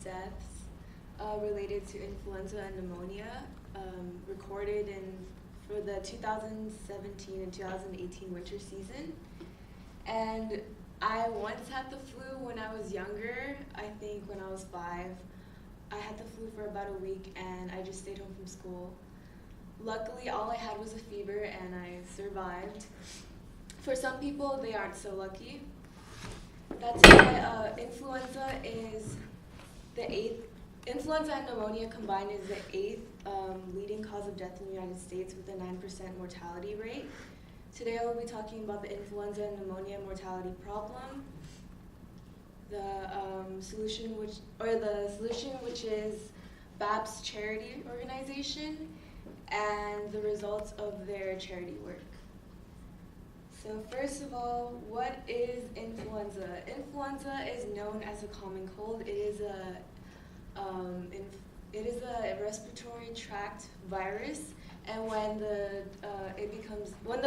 deaths related to influenza and pneumonia recorded for the 2017 and 2018 winter season. And I once had the flu when I was younger. I think when I was 5. I had the flu for about a week and I just stayed home from school. Luckily, all I had was a fever and I survived. For some people, they aren't so lucky. That's why influenza and pneumonia combined is the 8th leading cause of death in the United States with a 9% mortality rate. Today I will be talking about the influenza and pneumonia mortality problem, the solution which is BAP's charity organization, and the results of their charity work. So first of all, what is influenza? Influenza is known as a common cold. It is a respiratory tract virus, and when the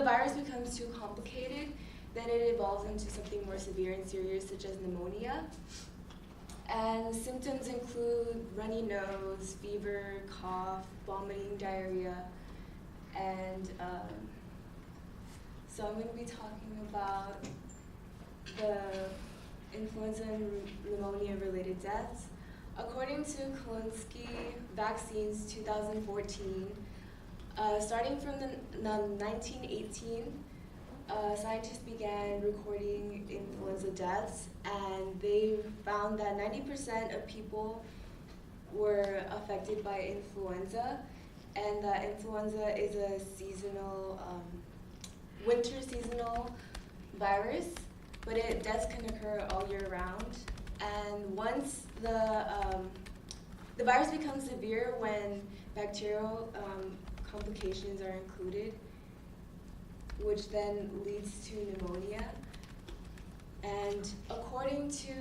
virus becomes too complicated, then it evolves into something more severe and serious, such as pneumonia. And symptoms include runny nose, fever, cough, vomiting, diarrhea, and so I'm going to be talking about the influenza and pneumonia related deaths. According to Kalinske Vaccines 2014, starting from the 1918, scientists began recording influenza deaths, and they found that 90% of people were affected by influenza, and that influenza is a winter seasonal virus, but deaths can occur all year round. And once the virus becomes severe when bacterial complications are included, which then leads to pneumonia. And according to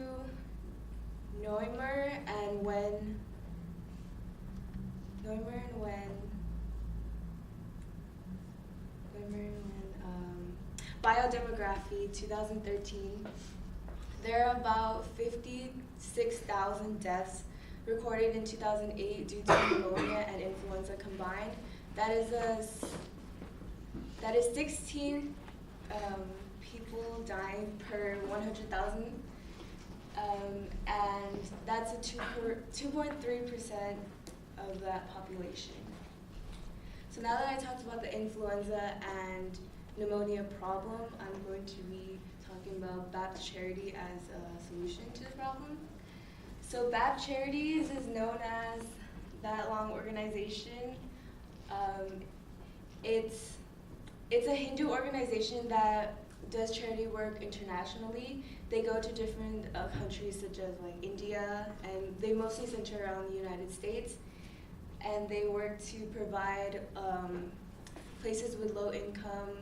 Neumer and Wen Biodemography 2013, there are about 56,000 deaths recorded in 2008 due to pneumonia and influenza combined. That is 16 people dying per 100,000, and that's a 2.3% of that population. So now that I talked about the influenza and pneumonia problem, I'm going to be talking about BAP's charity as a solution to the problem. So BAP Charities is known as that long organization. It's a Hindu organization that does charity work internationally. They go to different countries such as like India, and they mostly center around the United States. And they work to provide places with low income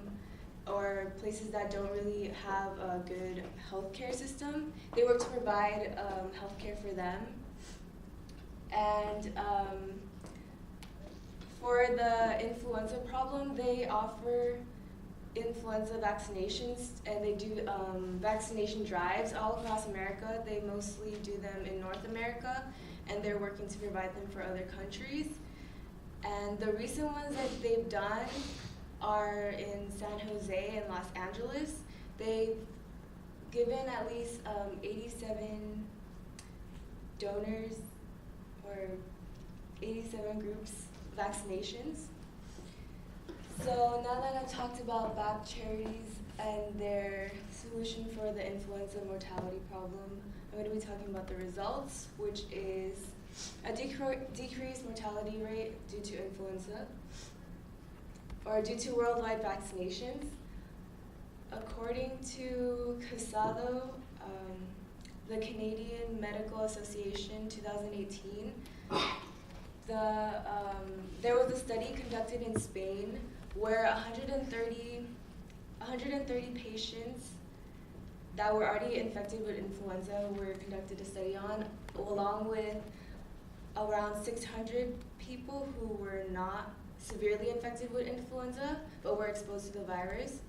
or places that don't really have a good healthcare system. They work to provide healthcare for them. And for the influenza problem, they offer influenza vaccinations, and they do vaccination drives all across America. They mostly do them in North America, and they're working to provide them for other countries. And the recent ones that they've done are in San Jose and Los Angeles. They've given at least 87 donors or 87 groups vaccinations. So now that I've talked about BAP Charities and their solution for the influenza mortality problem, I'm going to be talking about the results, which is a decreased mortality rate due to influenza, or due to worldwide vaccinations. According to CASADO, the Canadian Medical Association 2018, there was a study conducted in Spain where 130 patients that were already infected with influenza were conducted a study on, along with around 600 people who were not severely infected with influenza but were exposed to the virus.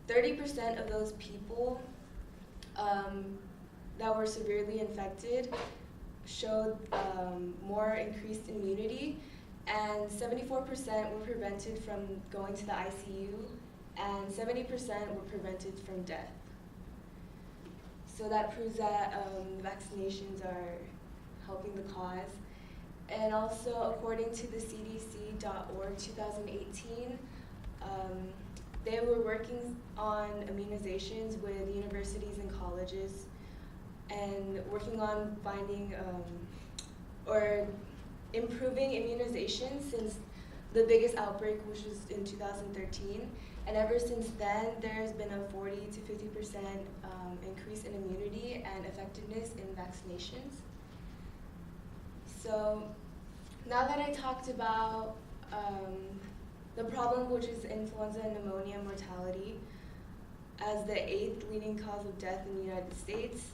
30% of those people that were severely infected showed more increased immunity, and 74% were prevented from going to the ICU, and 70% were prevented from death. So that proves that vaccinations are helping the cause. And also, according to the CDC.org 2018, they were working on immunizations with universities and colleges and working on finding or improving immunization since the biggest outbreak, which was in 2013. And ever since then, there's been a 40 to 50% increase in immunity and effectiveness in vaccinations. So now that I talked about the problem, which is influenza and pneumonia mortality as the 8th leading cause of death in the United States,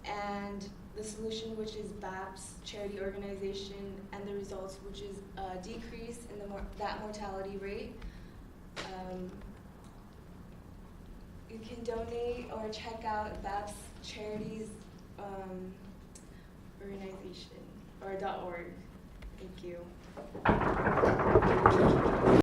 and the solution, which is BAPS charity organization, and the results, which is a decrease in that mortality rate. You can donate or check out BAPS charities organization or .org. Thank you.